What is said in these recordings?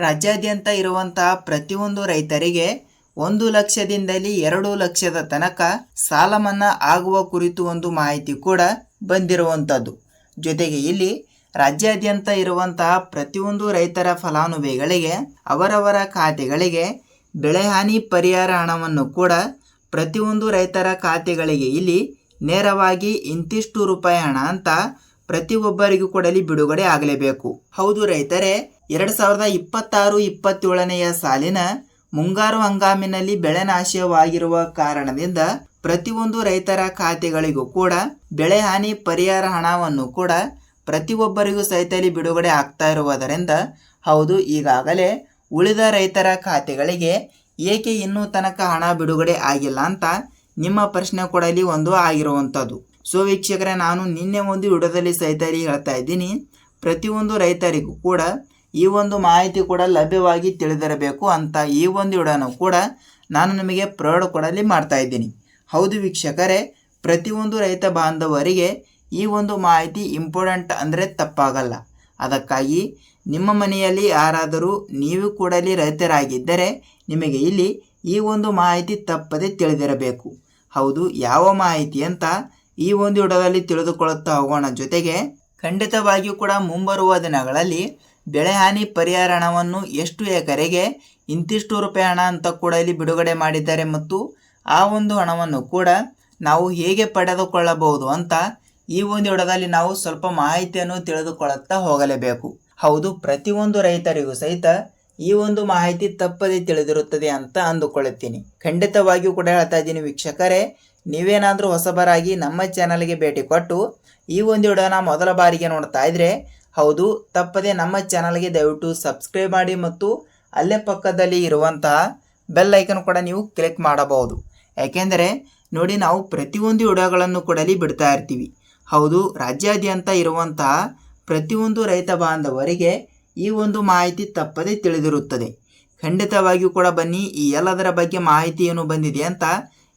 ರಾಜ್ಯಾದ್ಯಂತ ಇರುವಂತಹ ಪ್ರತಿಯೊಂದು ರೈತರಿಗೆ 1 ಲಕ್ಷದಿಂದಲೇ 2 ಲಕ್ಷದ ತನಕ ಸಾಲ ಮನ್ನಾ ಆಗುವ ಕುರಿತು ಒಂದು ಮಾಹಿತಿ ಕೂಡ ಬಂದಿರುವಂಥದ್ದು. ಜೊತೆಗೆ ಇಲ್ಲಿ ರಾಜ್ಯಾದ್ಯಂತ ಇರುವಂತಹ ಪ್ರತಿಯೊಂದು ರೈತರ ಫಲಾನುಭವಿಗಳಿಗೆ ಅವರವರ ಖಾತೆಗಳಿಗೆ ಬೆಳೆಹಾನಿ ಪರಿಹಾರ ಹಣವನ್ನು ಕೂಡ ಪ್ರತಿಯೊಂದು ರೈತರ ಖಾತೆಗಳಿಗೆ ಇಲ್ಲಿ ನೇರವಾಗಿ ಇಂತಿಷ್ಟು ರೂಪಾಯಿ ಹಣ ಅಂತ ಪ್ರತಿಯೊಬ್ಬರಿಗೂ ಕೂಡ ಬಿಡುಗಡೆ ಆಗಲೇಬೇಕು. ಹೌದು ರೈತರೇ, 2026-27ನೆಯ ಸಾಲಿನ ಮುಂಗಾರು ಹಂಗಾಮಿನಲ್ಲಿ ಬೆಳೆ ನಾಶವಾಗಿರುವ ಕಾರಣದಿಂದ ಪ್ರತಿಯೊಂದು ರೈತರ ಖಾತೆಗಳಿಗೂ ಕೂಡ ಬೆಳೆ ಹಾನಿ ಪರಿಹಾರ ಹಣವನ್ನು ಕೂಡ ಪ್ರತಿಯೊಬ್ಬರಿಗೂ ಸಹಿತ ಬಿಡುಗಡೆ ಆಗ್ತಾ ಇರುವುದರಿಂದ ಹೌದು, ಈಗಾಗಲೇ ಉಳಿದ ರೈತರ ಖಾತೆಗಳಿಗೆ ಏಕೆ ಇನ್ನೂ ತನಕ ಹಣ ಬಿಡುಗಡೆ ಆಗಿಲ್ಲ ಅಂತ ನಿಮ್ಮ ಪ್ರಶ್ನೆ ಕೂಡ ಒಂದು ಆಗಿರುವಂಥದ್ದು. ಸೊ ವೀಕ್ಷಕರೇ, ನಾನು ನಿನ್ನೆ ಒಂದು ವಿಡಿಯೋದಲ್ಲಿ ಸಹಿತ ಹೇಳ್ತಾ ಇದ್ದೀನಿ, ಪ್ರತಿಯೊಂದು ರೈತರಿಗೂ ಕೂಡ ಈ ಒಂದು ಮಾಹಿತಿ ಕೂಡ ಲಭ್ಯವಾಗಿ ತಿಳಿದಿರಬೇಕು ಅಂತ ಈ ಒಂದು ವಿಡಿಯೋನ ಕೂಡ ನಾನು ನಿಮಗೆ ಪ್ರೊವೈಡ್ ಕೊಡಲಿ ಮಾಡ್ತಾ ಇದ್ದೀನಿ. ಹೌದು ವೀಕ್ಷಕರೇ, ಪ್ರತಿಯೊಂದು ರೈತ ಬಾಂಧವರಿಗೆ ಈ ಒಂದು ಮಾಹಿತಿ ಇಂಪಾರ್ಟೆಂಟ್ ಅಂದರೆ ತಪ್ಪಾಗಲ್ಲ. ಅದಕ್ಕಾಗಿ ನಿಮ್ಮ ಮನೆಯಲ್ಲಿ ಯಾರಾದರೂ ನೀವು ಕೂಡ ರೈತರಾಗಿದ್ದರೆ ನಿಮಗೆ ಇಲ್ಲಿ ಈ ಒಂದು ಮಾಹಿತಿ ತಪ್ಪದೆ ತಿಳಿದಿರಬೇಕು. ಹೌದು, ಯಾವ ಮಾಹಿತಿ ಅಂತ ಈ ಒಂದು ವಿಡಿಯೋದಲ್ಲಿ ತಿಳಿದುಕೊಳ್ಳುತ್ತಾ ಹೋಗೋಣ. ಜೊತೆಗೆ ಖಂಡಿತವಾಗಿಯೂ ಕೂಡ ಮುಂಬರುವ ದಿನಗಳಲ್ಲಿ ಬೆಳೆ ಹಾನಿ ಪರಿಹಾರ ಹಣವನ್ನು ಎಷ್ಟು ಎಕರೆಗೆ ಇಂತಿಷ್ಟು ರೂಪಾಯಿ ಹಣ ಅಂತ ಕೂಡ ಇಲ್ಲಿ ಬಿಡುಗಡೆ ಮಾಡಿದ್ದಾರೆ ಮತ್ತು ಆ ಒಂದು ಹಣವನ್ನು ಕೂಡ ನಾವು ಹೇಗೆ ಪಡೆದುಕೊಳ್ಳಬಹುದು ಅಂತ ಈ ಒಂದು ವಿಡಿಯೋದಲ್ಲಿ ನಾವು ಸ್ವಲ್ಪ ಮಾಹಿತಿಯನ್ನು ತಿಳಿದುಕೊಳ್ಳುತ್ತಾ ಹೋಗಲೇಬೇಕು. ಹೌದು, ಪ್ರತಿಯೊಂದು ರೈತರಿಗೂ ಸಹಿತ ಈ ಒಂದು ಮಾಹಿತಿ ತಪ್ಪದೆ ತಿಳಿದಿರುತ್ತದೆ ಅಂತ ಅಂದುಕೊಳ್ಳುತ್ತೀನಿ. ಖಂಡಿತವಾಗಿಯೂ ಕೂಡ ಹೇಳ್ತಾ ಇದ್ದೀನಿ ವೀಕ್ಷಕರೇ, ನೀವೇನಾದರೂ ಹೊಸಬರಾಗಿ ನಮ್ಮ ಚಾನಲ್ಗೆ ಭೇಟಿ ಕೊಟ್ಟು ಈ ಒಂದು ವಿಡಿಯೋನ ಮೊದಲ ಬಾರಿಗೆ ನೋಡ್ತಾ ಇದ್ರೆ ಹೌದು, ತಪ್ಪದೆ ನಮ್ಮ ಚಾನಲ್ಗೆ ದಯವಿಟ್ಟು ಸಬ್ಸ್ಕ್ರೈಬ್ ಮಾಡಿ ಮತ್ತು ಅಲ್ಲೇ ಪಕ್ಕದಲ್ಲಿ ಇರುವಂತಹ ಬೆಲ್ ಐಕನ್ ಕೂಡ ನೀವು ಕ್ಲಿಕ್ ಮಾಡಬಹುದು. ಯಾಕೆಂದರೆ ನೋಡಿ, ನಾವು ಪ್ರತಿಯೊಂದು ವಿಡಿಯೋಗಳನ್ನು ಕೂಡ ಬಿಡ್ತಾ ಇರ್ತೀವಿ. ಹೌದು, ರಾಜ್ಯಾದ್ಯಂತ ಇರುವಂತಹ ಪ್ರತಿಯೊಂದು ರೈತ ಬಾಂಧವರಿಗೆ ಈ ಒಂದು ಮಾಹಿತಿ ತಪ್ಪದೆ ತಿಳಿದಿರುತ್ತದೆ. ಖಂಡಿತವಾಗಿಯೂ ಕೂಡ ಬನ್ನಿ, ಈ ಎಲ್ಲದರ ಬಗ್ಗೆ ಮಾಹಿತಿ ಏನು ಬಂದಿದೆ ಅಂತ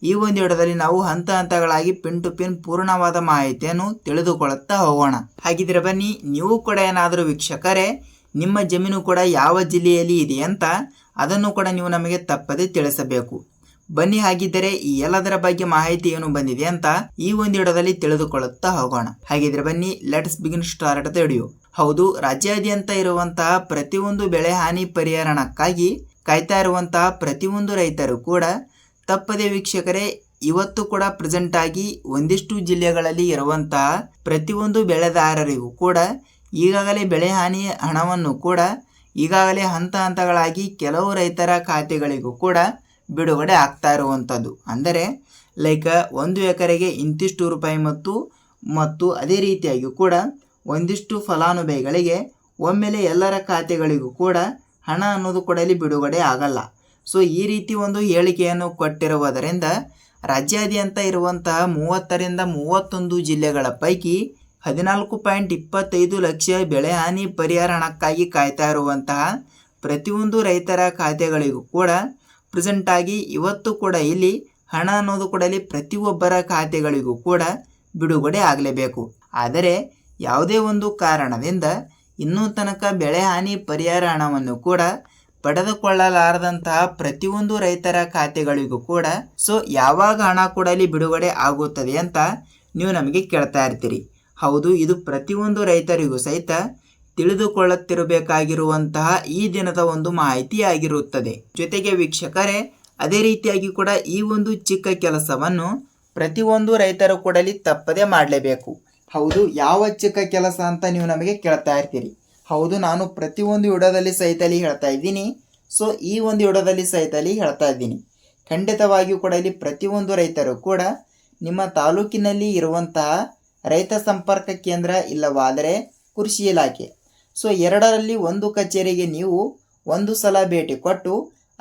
ಈ ಒಂದು ವಿಡಿಯೋದಲ್ಲಿ ನಾವು ಹಂತ ಹಂತಗಳಾಗಿ ಪಿನ್ ಟು ಪಿನ್ ಪೂರ್ಣವಾದ ಮಾಹಿತಿಯನ್ನು ತಿಳಿದುಕೊಳ್ಳುತ್ತಾ ಹೋಗೋಣ. ಹಾಗಿದ್ರೆ ಬನ್ನಿ, ನೀವು ಕೂಡ ಏನಾದರೂ ವೀಕ್ಷಕರೇ ನಿಮ್ಮ ಜಮೀನು ಕೂಡ ಯಾವ ಜಿಲ್ಲೆಯಲ್ಲಿ ಇದೆ ಅಂತ ಅದನ್ನು ಕೂಡ ನೀವು ನಮಗೆ ತಪ್ಪದೆ ತಿಳಿಸಬೇಕು. ಬನ್ನಿ, ಹಾಗಿದ್ದರೆ ಈ ಎಲ್ಲದರ ಬಗ್ಗೆ ಮಾಹಿತಿ ಏನು ಬಂದಿದೆ ಅಂತ ಈ ಒಂದು ವಿಡಿಯೋದಲ್ಲಿ ತಿಳಿದುಕೊಳ್ಳುತ್ತಾ ಹೋಗೋಣ. ಹಾಗಿದ್ರೆ ಬನ್ನಿ, let's begin start the video. ಹೌದು, ರಾಜ್ಯಾದ್ಯಂತ ಇರುವಂತಹ ಪ್ರತಿಯೊಂದು ಬೆಳೆ ಹಾನಿ ಪರಿಹಾರ ಹಣಕ್ಕಾಗಿ ಕಾಯ್ತಾ ಇರುವಂತಹ ಪ್ರತಿಯೊಂದು ರೈತರು ಕೂಡ ತಪ್ಪದೆ ವೀಕ್ಷಕರೇ ಇವತ್ತು ಕೂಡ ಪ್ರೆಸೆಂಟ್ ಆಗಿ ಒಂದಿಷ್ಟು ಜಿಲ್ಲೆಗಳಲ್ಲಿ ಇರುವಂತಹ ಪ್ರತಿಯೊಂದು ಬೆಳೆದಾರರಿಗೂ ಕೂಡ ಈಗಾಗಲೇ ಬೆಳೆ ಹಾನಿ ಹಣವನ್ನು ಕೂಡ ಈಗಾಗಲೇ ಹಂತ ಹಂತಗಳಾಗಿ ಕೆಲವು ರೈತರ ಖಾತೆಗಳಿಗೂ ಕೂಡ ಬಿಡುಗಡೆ ಆಗ್ತಾ ಇರುವಂಥದ್ದು. ಅಂದರೆ ಲೈಕ್ 1 ಎಕರೆಗೆ ಇಂತಿಷ್ಟು ರೂಪಾಯಿ ಮತ್ತು ಅದೇ ರೀತಿಯಾಗಿ ಕೂಡ ಒಂದಿಷ್ಟು ಫಲಾನುಭವಿಗಳಿಗೆ ಒಮ್ಮೆಲೆ ಎಲ್ಲರ ಖಾತೆಗಳಿಗೂ ಕೂಡ ಹಣ ಅನ್ನೋದು ಕೂಡ ಬಿಡುಗಡೆ ಆಗಲ್ಲ. ಸೊ ಈ ರೀತಿ ಒಂದು ಹೇಳಿಕೆಯನ್ನು ಕೊಟ್ಟಿರುವುದರಿಂದ ರಾಜ್ಯಾದ್ಯಂತ ಇರುವಂತಹ 30ರಿಂದ 31 ಜಿಲ್ಲೆಗಳ ಪೈಕಿ 14.25 ಲಕ್ಷ ಬೆಳೆ ಹಾನಿ ಪರಿಹಾರ ಹಣಕ್ಕಾಗಿ ಕಾಯ್ತಾ ಇರುವಂತಹ ಪ್ರತಿಯೊಂದು ರೈತರ ಖಾತೆಗಳಿಗೂ ಕೂಡ ಪ್ರೆಸೆಂಟ್ ಆಗಿ ಇವತ್ತು ಕೂಡ ಇಲ್ಲಿ ಹಣ ಅನ್ನೋದು ಕೂಡ ಪ್ರತಿಯೊಬ್ಬರ ಖಾತೆಗಳಿಗೂ ಕೂಡ ಬಿಡುಗಡೆ ಆಗಲೇಬೇಕು. ಆದರೆ ಯಾವುದೇ ಒಂದು ಕಾರಣದಿಂದ ಇನ್ನೂ ತನಕ ಬೆಳೆ ಹಾನಿ ಪರಿಹಾರ ಹಣವನ್ನು ಕೂಡ ಪಡೆದುಕೊಳ್ಳಲಾರದಂತಹ ಪ್ರತಿಯೊಂದು ರೈತರ ಖಾತೆಗಳಿಗೂ ಕೂಡ ಸೊ ಯಾವಾಗ ಹಣ ಕೂಡ ಬಿಡುಗಡೆ ಆಗುತ್ತದೆ ಅಂತ ನೀವು ನಮಗೆ ಕೇಳ್ತಾ ಇರ್ತೀರಿ. ಹೌದು, ಇದು ಪ್ರತಿಯೊಂದು ರೈತರಿಗೂ ಸಹಿತ ತಿಳಿದುಕೊಳ್ಳುತ್ತಿರಬೇಕಾಗಿರುವಂತಹ ಈ ದಿನದ ಒಂದು ಮಾಹಿತಿ ಆಗಿರುತ್ತದೆ. ಜೊತೆಗೆ ವೀಕ್ಷಕರೇ, ಅದೇ ರೀತಿಯಾಗಿ ಕೂಡ ಈ ಒಂದು ಚಿಕ್ಕ ಕೆಲಸವನ್ನು ಪ್ರತಿಯೊಂದು ರೈತರು ಕೂಡ ತಪ್ಪದೆ ಮಾಡಲೇಬೇಕು. ಹೌದು, ಯಾವ ಚಿಕ್ಕ ಕೆಲಸ ಅಂತ ನೀವು ನಮಗೆ ಕೇಳ್ತಾ ಇರ್ತೀರಿ. ಹೌದು, ನಾನು ಪ್ರತಿಯೊಂದು ವಿಡಿಯೋದಲ್ಲಿ ಸಹಿತ ಹೇಳ್ತಾ ಇದ್ದೀನಿ. ಸೊ ಈ ಒಂದು ವಿಡಿಯೋದಲ್ಲಿ ಸಹಿತ ಹೇಳ್ತಾ ಇದ್ದೀನಿ, ಖಂಡಿತವಾಗಿಯೂ ಕೂಡ ಇಲ್ಲಿ ಪ್ರತಿಯೊಂದು ರೈತರು ಕೂಡ ನಿಮ್ಮ ತಾಲೂಕಿನಲ್ಲಿ ಇರುವಂತಹ ರೈತ ಸಂಪರ್ಕ ಕೇಂದ್ರ ಇಲ್ಲವಾದರೆ ಕೃಷಿ ಇಲಾಖೆ ಸೊ ಎರಡರಲ್ಲಿ ಒಂದು ಕಚೇರಿಗೆ ನೀವು ಒಂದು ಸಲ ಭೇಟಿ ಕೊಟ್ಟು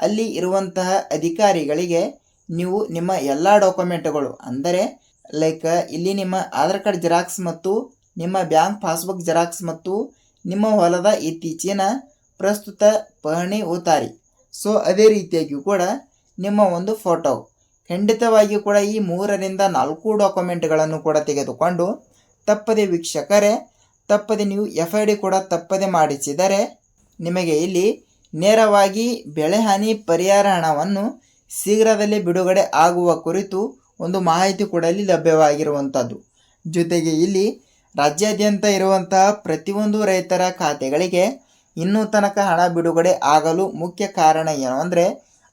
ಅಲ್ಲಿ ಇರುವಂತಹ ಅಧಿಕಾರಿಗಳಿಗೆ ನೀವು ನಿಮ್ಮ ಎಲ್ಲ ಡಾಕ್ಯುಮೆಂಟ್ಗಳು ಅಂದರೆ ಲೈಕ್ ಇಲ್ಲಿ ನಿಮ್ಮ ಆಧಾರ್ ಕಾರ್ಡ್ ಜೆರಾಕ್ಸ್ ಮತ್ತು ನಿಮ್ಮ ಬ್ಯಾಂಕ್ ಪಾಸ್ಬುಕ್ ಜೆರಾಕ್ಸ್ ಮತ್ತು ನಿಮ್ಮ ಹೊಲದ ಇತ್ತೀಚಿನ ಪ್ರಸ್ತುತ ಪಹಣಿ ಉತಾರಿ ಸೊ ಅದೇ ರೀತಿಯಾಗಿ ಕೂಡ ನಿಮ್ಮ ಒಂದು ಫೋಟೋ ಖಂಡಿತವಾಗಿಯೂ ಕೂಡ ಈ 3ರಿಂದ 4 ಡಾಕ್ಯುಮೆಂಟ್ಗಳನ್ನು ಕೂಡ ತೆಗೆದುಕೊಂಡು ತಪ್ಪದೆ ವೀಕ್ಷಕರೇ ತಪ್ಪದೆ ನೀವು FID ಕೂಡ ತಪ್ಪದೆ ಮಾಡಿಸಿದರೆ ನಿಮಗೆ ಇಲ್ಲಿ ನೇರವಾಗಿ ಬೆಳೆ ಹಾನಿ ಪರಿಹಾರ ಹಣವನ್ನು ಶೀಘ್ರದಲ್ಲೇ ಬಿಡುಗಡೆ ಆಗುವ ಕುರಿತು ಒಂದು ಮಾಹಿತಿ ಕೂಡ ಇಲ್ಲಿ ಲಭ್ಯವಾಗಿರುವಂಥದ್ದು. ಜೊತೆಗೆ ಇಲ್ಲಿ ರಾಜ್ಯಾದ್ಯಂತ ಇರುವಂತಹ ಪ್ರತಿಯೊಂದು ರೈತರ ಖಾತೆಗಳಿಗೆ ಇನ್ನೂ ತನಕ ಹಣ ಬಿಡುಗಡೆ ಆಗಲು ಮುಖ್ಯ ಕಾರಣ ಏನು ಅಂದರೆ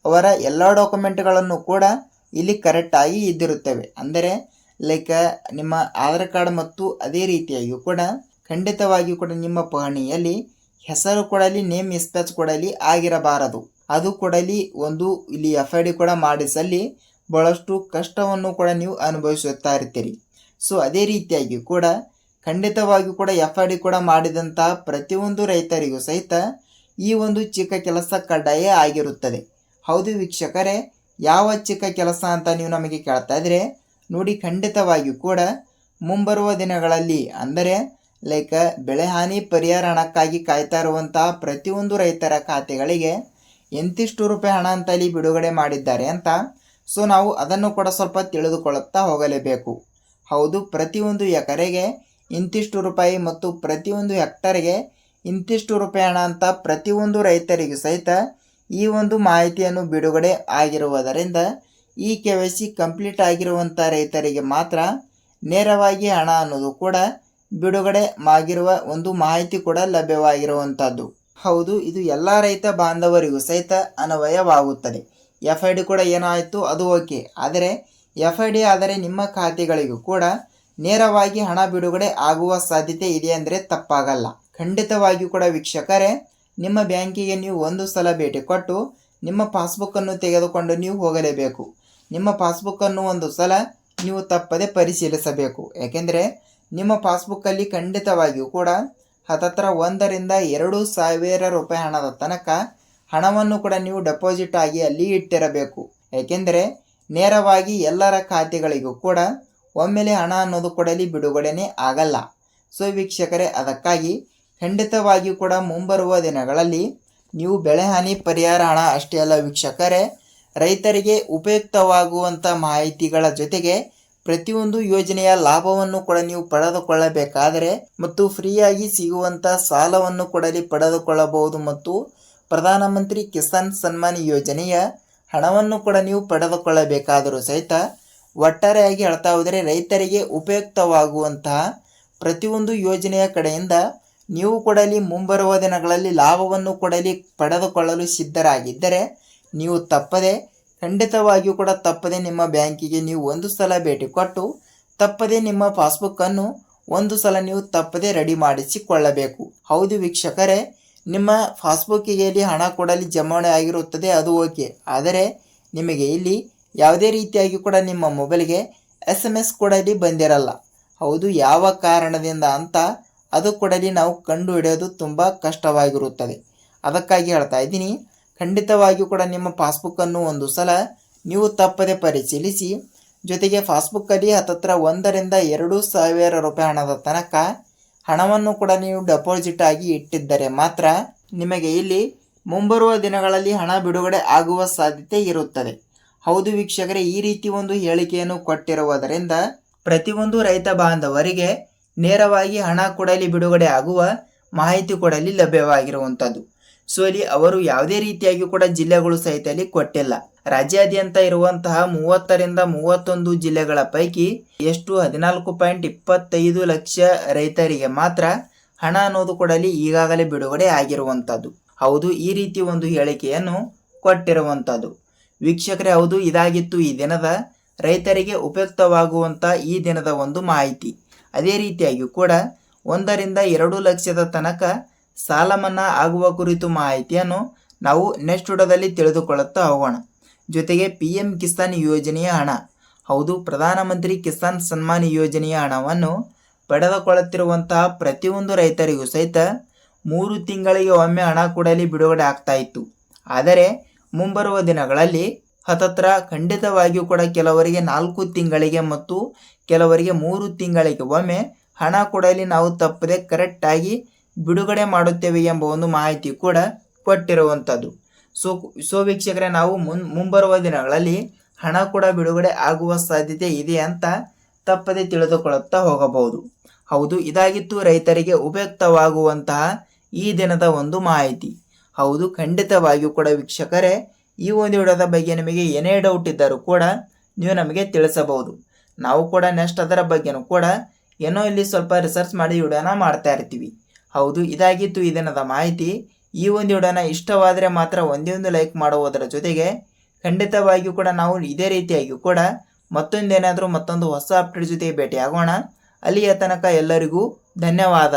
ಅವರ ಎಲ್ಲ ಡಾಕ್ಯುಮೆಂಟ್ಗಳನ್ನು ಕೂಡ ಇಲ್ಲಿ ಕರೆಕ್ಟಾಗಿ ಇದ್ದಿರುತ್ತವೆ. ಅಂದರೆ ಲೈಕ್ ನಿಮ್ಮ ಆಧಾರ್ ಕಾರ್ಡ್ ಮತ್ತು ಅದೇ ರೀತಿಯಾಗಿಯೂ ಕೂಡ ಖಂಡಿತವಾಗಿಯೂ ಕೂಡ ನಿಮ್ಮ ಪಹಣಿಯಲ್ಲಿ ಹೆಸರು ಕೊಡಲಿ ನೇಮ್ ಮಿಸ್ಮ್ಯಾಚ್ ಕೊಡಲಿ ಆಗಿರಬಾರದು. ಅದು ಕೊಡಲಿ ಒಂದು ಇಲ್ಲಿ FID ಕೂಡ ಮಾಡಿಸಲಿ ಬಹಳಷ್ಟು ಕಷ್ಟವನ್ನು ಕೂಡ ನೀವು ಅನುಭವಿಸುತ್ತಾ ಇರ್ತೀರಿ. ಸೊ ಅದೇ ರೀತಿಯಾಗಿ ಕೂಡ ಖಂಡಿತವಾಗಿಯೂ ಕೂಡ FID ಕೂಡ ಮಾಡಿದಂತಹ ಪ್ರತಿಯೊಂದು ರೈತರಿಗೂ ಸಹಿತ ಈ ಒಂದು ಚಿಕ್ಕ ಕೆಲಸ ಕಡ್ಡಾಯ ಆಗಿರುತ್ತದೆ. ಹೌದು ವೀಕ್ಷಕರೇ, ಯಾವ ಚಿಕ್ಕ ಕೆಲಸ ಅಂತ ನೀವು ನಮಗೆ ಕೇಳ್ತಾ ಇದ್ರೆ ನೋಡಿ, ಖಂಡಿತವಾಗಿಯೂ ಕೂಡ ಮುಂಬರುವ ದಿನಗಳಲ್ಲಿ ಅಂದರೆ ಲೈಕ್ ಬೆಳೆ ಹಾನಿ ಪರಿಹಾರ ಹಣಕ್ಕಾಗಿ ಕಾಯ್ತಾ ಇರುವಂತಹ ಪ್ರತಿಯೊಂದು ರೈತರ ಖಾತೆಗಳಿಗೆ ಎಂತಿಷ್ಟು ರೂಪಾಯಿ ಹಣ ಅಂತ ಇಲ್ಲಿ ಬಿಡುಗಡೆ ಮಾಡಿದ್ದಾರೆ ಅಂತ. ಸೊ ನಾವು ಅದನ್ನು ಕೂಡ ಸ್ವಲ್ಪ ತಿಳಿದುಕೊಳ್ಳುತ್ತಾ ಹೋಗಲೇಬೇಕು. ಹೌದು, ಪ್ರತಿಯೊಂದು ಎಕರೆಗೆ ಇಂತಿಷ್ಟು ರೂಪಾಯಿ ಮತ್ತು ಪ್ರತಿಯೊಂದು ಹೆಕ್ಟರ್ಗೆ ಇಂತಿಷ್ಟು ರೂಪಾಯಿ ಹಣ ಅಂತ ಪ್ರತಿಯೊಂದು ರೈತರಿಗೂ ಸಹಿತ ಈ ಒಂದು ಮಾಹಿತಿಯನ್ನು ಬಿಡುಗಡೆ ಆಗಿರುವುದರಿಂದ ಈ KYC ಕಂಪ್ಲೀಟ್ ಆಗಿರುವಂಥ ರೈತರಿಗೆ ಮಾತ್ರ ನೇರವಾಗಿ ಹಣ ಅನ್ನೋದು ಕೂಡ ಬಿಡುಗಡೆ ಆಗಿರುವ ಒಂದು ಮಾಹಿತಿ ಕೂಡ ಲಭ್ಯವಾಗಿರುವಂಥದ್ದು. ಹೌದು, ಇದು ಎಲ್ಲ ರೈತ ಬಾಂಧವರಿಗೂ ಸಹಿತ ಅನ್ವಯವಾಗುತ್ತದೆ. FID ಕೂಡ ಏನಾಯಿತು ಅದು ಓಕೆ, ಆದರೆ FID ಆದರೆ ನಿಮ್ಮ ಖಾತೆಗಳಿಗೂ ಕೂಡ ನೇರವಾಗಿ ಹಣ ಬಿಡುಗಡೆ ಆಗುವ ಸಾಧ್ಯತೆ ಇದೆ ಅಂದರೆ ತಪ್ಪಾಗಲ್ಲ. ಖಂಡಿತವಾಗಿಯೂ ಕೂಡ ವೀಕ್ಷಕರೇ, ನಿಮ್ಮ ಬ್ಯಾಂಕಿಗೆ ನೀವು ಒಂದು ಸಲ ಭೇಟಿ ಕೊಟ್ಟು ನಿಮ್ಮ ಪಾಸ್ಬುಕ್ಕನ್ನು ತೆಗೆದುಕೊಂಡು ನೀವು ಹೋಗಲೇಬೇಕು. ನಿಮ್ಮ ಪಾಸ್ಬುಕ್ಕನ್ನು ಒಂದು ಸಲ ನೀವು ತಪ್ಪದೆ ಪರಿಶೀಲಿಸಬೇಕು. ಯಾಕೆಂದರೆ ನಿಮ್ಮ ಪಾಸ್ಬುಕ್ಕಲ್ಲಿ ಖಂಡಿತವಾಗಿಯೂ ಕೂಡ ಹತ್ತತ್ರ 1 ರಿಂದ 2,000 ರೂಪಾಯಿ ಹಣದ ತನಕ ಹಣವನ್ನು ಕೂಡ ನೀವು ಡೆಪಾಸಿಟ್ ಆಗಿ ಅಲ್ಲಿ ಇಟ್ಟಿರಬೇಕು. ಏಕೆಂದರೆ ನೇರವಾಗಿ ಎಲ್ಲರ ಖಾತೆಗಳಿಗೂ ಕೂಡ ಒಮ್ಮೆಲೆ ಹಣ ಅನ್ನೋದು ಕೂಡ ಇಲ್ಲಿ ಬಿಡುಗಡೆನೇ ಆಗಲ್ಲ. ಸೊ ವೀಕ್ಷಕರೇ, ಅದಕ್ಕಾಗಿ ಖಂಡಿತವಾಗಿಯೂ ಕೂಡ ಮುಂಬರುವ ದಿನಗಳಲ್ಲಿ ನೀವು ಬೆಳೆ ಹಾನಿ ಪರಿಹಾರ ಹಣ ಅಷ್ಟೇ ಅಲ್ಲ ವೀಕ್ಷಕರೇ, ರೈತರಿಗೆ ಉಪಯುಕ್ತವಾಗುವಂಥ ಮಾಹಿತಿಗಳ ಜೊತೆಗೆ ಪ್ರತಿಯೊಂದು ಯೋಜನೆಯ ಲಾಭವನ್ನು ಕೂಡ ನೀವು ಪಡೆದುಕೊಳ್ಳಬೇಕಾದರೆ ಮತ್ತು ಫ್ರೀಯಾಗಿ ಸಿಗುವಂಥ ಸಾಲವನ್ನು ಕೂಡ ಪಡೆದುಕೊಳ್ಳಬಹುದು ಮತ್ತು ಪ್ರಧಾನಮಂತ್ರಿ ಕಿಸಾನ್ ಸನ್ಮಾನ್ ಯೋಜನೆಯ ಹಣವನ್ನು ಕೂಡ ನೀವು ಪಡೆದುಕೊಳ್ಳಬೇಕಾದರೂ ಸಹಿತ ಒಟ್ಟಾರೆಯಾಗಿ ಹೇಳ್ತಾ ಹೋದರೆ ರೈತರಿಗೆ ಉಪಯುಕ್ತವಾಗುವಂತಹ ಪ್ರತಿಯೊಂದು ಯೋಜನೆಯ ಕಡೆಯಿಂದ ನೀವು ಕೂಡ ಮುಂಬರುವ ದಿನಗಳಲ್ಲಿ ಲಾಭವನ್ನು ಕೂಡ ಪಡೆದುಕೊಳ್ಳಲು ಸಿದ್ಧರಾಗಿದ್ದರೆ ನೀವು ತಪ್ಪದೆ ಖಂಡಿತವಾಗಿಯೂ ಕೂಡ ತಪ್ಪದೆ ನಿಮ್ಮ ಬ್ಯಾಂಕಿಗೆ ನೀವು ಒಂದು ಸಲ ಭೇಟಿ ಕೊಟ್ಟು ತಪ್ಪದೆ ನಿಮ್ಮ ಪಾಸ್ಬುಕ್ಕನ್ನು ಒಂದು ಸಲ ನೀವು ತಪ್ಪದೆ ರೆಡಿ ಮಾಡಿಸಿಕೊಳ್ಳಬೇಕು. ಹೌದು ವೀಕ್ಷಕರೇ, ನಿಮ್ಮ ಪಾಸ್ಬುಕ್ಕಿಗೆ ಇಲ್ಲಿ ಹಣ ಕೊಡಲಿ ಜಮಾವಣೆ ಆಗಿರುತ್ತದೆ ಅದು ಓಕೆ, ಆದರೆ ನಿಮಗೆ ಇಲ್ಲಿ ಯಾವುದೇ ರೀತಿಯಾಗಿ ಕೂಡ ನಿಮ್ಮ ಮೊಬೈಲ್ಗೆ SMS ಕೂಡ ಇಲ್ಲಿ ಬಂದಿರಲ್ಲ. ಹೌದು, ಯಾವ ಕಾರಣದಿಂದ ಅಂತ ಅದು ಕೂಡ ನಾವು ಕಂಡು ಹಿಡಿಯೋದು ತುಂಬ ಕಷ್ಟವಾಗಿರುತ್ತದೆ. ಅದಕ್ಕಾಗಿ ಹೇಳ್ತಾ ಇದ್ದೀನಿ, ಖಂಡಿತವಾಗಿಯೂ ಕೂಡ ನಿಮ್ಮ ಪಾಸ್ಬುಕ್ಕನ್ನು ಒಂದು ಸಲ ನೀವು ತಪ್ಪದೆ ಪರಿಶೀಲಿಸಿ. ಜೊತೆಗೆ ಪಾಸ್ಬುಕ್ಕಲ್ಲಿ ಹತ್ತತ್ರ 1 ರಿಂದ 2,000 ರೂಪಾಯಿ ಹಣದ ತನಕ ಹಣವನ್ನು ಕೂಡ ನೀವು ಡೆಪಾಸಿಟ್ ಆಗಿ ಇಟ್ಟಿದ್ದರೆ ಮಾತ್ರ ನಿಮಗೆ ಇಲ್ಲಿ ಮುಂಬರುವ ದಿನಗಳಲ್ಲಿ ಹಣ ಬಿಡುಗಡೆ ಆಗುವ ಸಾಧ್ಯತೆ ಇರುತ್ತದೆ. ಹೌದು ವೀಕ್ಷಕರೇ, ಈ ರೀತಿ ಒಂದು ಹೇಳಿಕೆಯನ್ನು ಕೊಟ್ಟಿರುವುದರಿಂದ ಪ್ರತಿಯೊಂದು ರೈತ ಬಾಂಧವರಿಗೆ ನೇರವಾಗಿ ಹಣ ಕೊಡಲಿ ಬಿಡುಗಡೆ ಆಗುವ ಮಾಹಿತಿ ಕೊಡಲಿ ಲಭ್ಯವಾಗಿರುವಂಥದ್ದು. ಸೊ ಇಲ್ಲಿ ಅವರು ಯಾವುದೇ ರೀತಿಯಾಗಿ ಕೂಡ ಜಿಲ್ಲೆಗಳು ಸಹಿತ ಇಲ್ಲಿ ಕೊಟ್ಟಿಲ್ಲ. ರಾಜ್ಯಾದ್ಯಂತ ಇರುವಂತಹ 30 ರಿಂದ 31 ಜಿಲ್ಲೆಗಳ ಪೈಕಿ ಎಷ್ಟು 14.25 ಲಕ್ಷ ರೈತರಿಗೆ ಮಾತ್ರ ಹಣ ಅನ್ನೋದು ಕೂಡ ಈಗಾಗಲೇ ಬಿಡುಗಡೆ ಆಗಿರುವಂಥದ್ದು. ಹೌದು, ಈ ರೀತಿ ಒಂದು ಹೇಳಿಕೆಯನ್ನು ಕೊಟ್ಟಿರುವಂಥದ್ದು. ವೀಕ್ಷಕರೇ, ಹೌದು, ಇದಾಗಿತ್ತು ಈ ದಿನದ ರೈತರಿಗೆ ಉಪಯುಕ್ತವಾಗುವಂಥ ಈ ದಿನದ ಒಂದು ಮಾಹಿತಿ. ಅದೇ ರೀತಿಯಾಗಿ ಕೂಡ 1 ರಿಂದ 2 ಲಕ್ಷದ ತನಕ ಸಾಲ ಮನ್ನಾ ಆಗುವ ಕುರಿತು ಮಾಹಿತಿಯನ್ನು ನಾವು ನೆಕ್ಸ್ಟ್ ವಿಡಿಯೋದಲ್ಲಿ ತಿಳಿದುಕೊಳ್ಳುತ್ತಾ ಹೋಗೋಣ. ಜೊತೆಗೆ PM ಕಿಸಾನ್ ಯೋಜನೆಯ ಹಣ, ಹೌದು, ಪ್ರಧಾನಮಂತ್ರಿ ಕಿಸಾನ್ ಸನ್ಮಾನ್ ಯೋಜನೆಯ ಹಣವನ್ನು ಪಡೆದುಕೊಳ್ಳುತ್ತಿರುವಂತಹ ಪ್ರತಿಯೊಂದು ರೈತರಿಗೂ ಸಹಿತ 3 ತಿಂಗಳಿಗೆ ಒಮ್ಮೆ ಹಣ ಕೂಡ ಬಿಡುಗಡೆ ಆಗ್ತಾ ಇತ್ತು. ಆದರೆ ಮುಂಬರುವ ದಿನಗಳಲ್ಲಿ ಹತ್ತತ್ರ ಖಂಡಿತವಾಗಿಯೂ ಕೂಡ ಕೆಲವರಿಗೆ 4 ತಿಂಗಳಿಗೆ ಮತ್ತು ಕೆಲವರಿಗೆ 3 ತಿಂಗಳಿಗೆ ಒಮ್ಮೆ ಹಣ ಕೂಡ ನಾವು ತಪ್ಪದೆ ಕರೆಕ್ಟಾಗಿ ಬಿಡುಗಡೆ ಮಾಡುತ್ತೇವೆ ಎಂಬ ಒಂದು ಮಾಹಿತಿ ಕೂಡ ಕೊಟ್ಟಿರುವಂಥದ್ದು. ಸೊ ವೀಕ್ಷಕರೇ, ನಾವು ಮುಂಬರುವ ದಿನಗಳಲ್ಲಿ ಹಣ ಕೂಡ ಬಿಡುಗಡೆ ಆಗುವ ಸಾಧ್ಯತೆ ಇದೆ ಅಂತ ತಪ್ಪದೆ ತಿಳಿದುಕೊಳ್ಳುತ್ತಾ ಹೋಗಬಹುದು. ಹೌದು, ಇದಾಗಿತ್ತು ರೈತರಿಗೆ ಉಪಯುಕ್ತವಾಗುವಂತಹ ಈ ದಿನದ ಒಂದು ಮಾಹಿತಿ. ಹೌದು, ಖಂಡಿತವಾಗಿಯೂ ಕೂಡ ವೀಕ್ಷಕರೇ, ಈ ಒಂದು ವಿಡಿಯೋದ ಬಗ್ಗೆ ನಿಮಗೆ ಏನೇ ಡೌಟ್ ಇದ್ದರೂ ಕೂಡ ನೀವು ನಮಗೆ ತಿಳಿಸಬಹುದು. ನಾವು ಕೂಡ ನೆಕ್ಸ್ಟ್ ಅದರ ಬಗ್ಗೆನೂ ಕೂಡ ಏನೋ ಇಲ್ಲಿ ಸ್ವಲ್ಪ ರಿಸರ್ಚ್ ಮಾಡಿ ವಿಡಿಯೋನ ಮಾಡ್ತಾ ಇರ್ತೀವಿ. ಹೌದು, ಇದಾಗಿತ್ತು ಈ ದಿನದ ಮಾಹಿತಿ. ಈ ಒಂದು ವಿಡಿಯೋನ ಇಷ್ಟವಾದರೆ ಮಾತ್ರ ಒಂದೇ ಒಂದು ಲೈಕ್ ಮಾಡುವುದರ ಜೊತೆಗೆ ಖಂಡಿತವಾಗಿಯೂ ಕೂಡ ನಾವು ಇದೇ ರೀತಿಯಾಗಿಯೂ ಕೂಡ ಮತ್ತೊಂದು ಹೊಸ ಅಪ್ಡೇಟ್ ಜೊತೆ ಭೇಟಿ ಆಗೋಣ. ಅಲ್ಲಿಯ ತನಕ ಎಲ್ಲರಿಗೂ ಧನ್ಯವಾದ.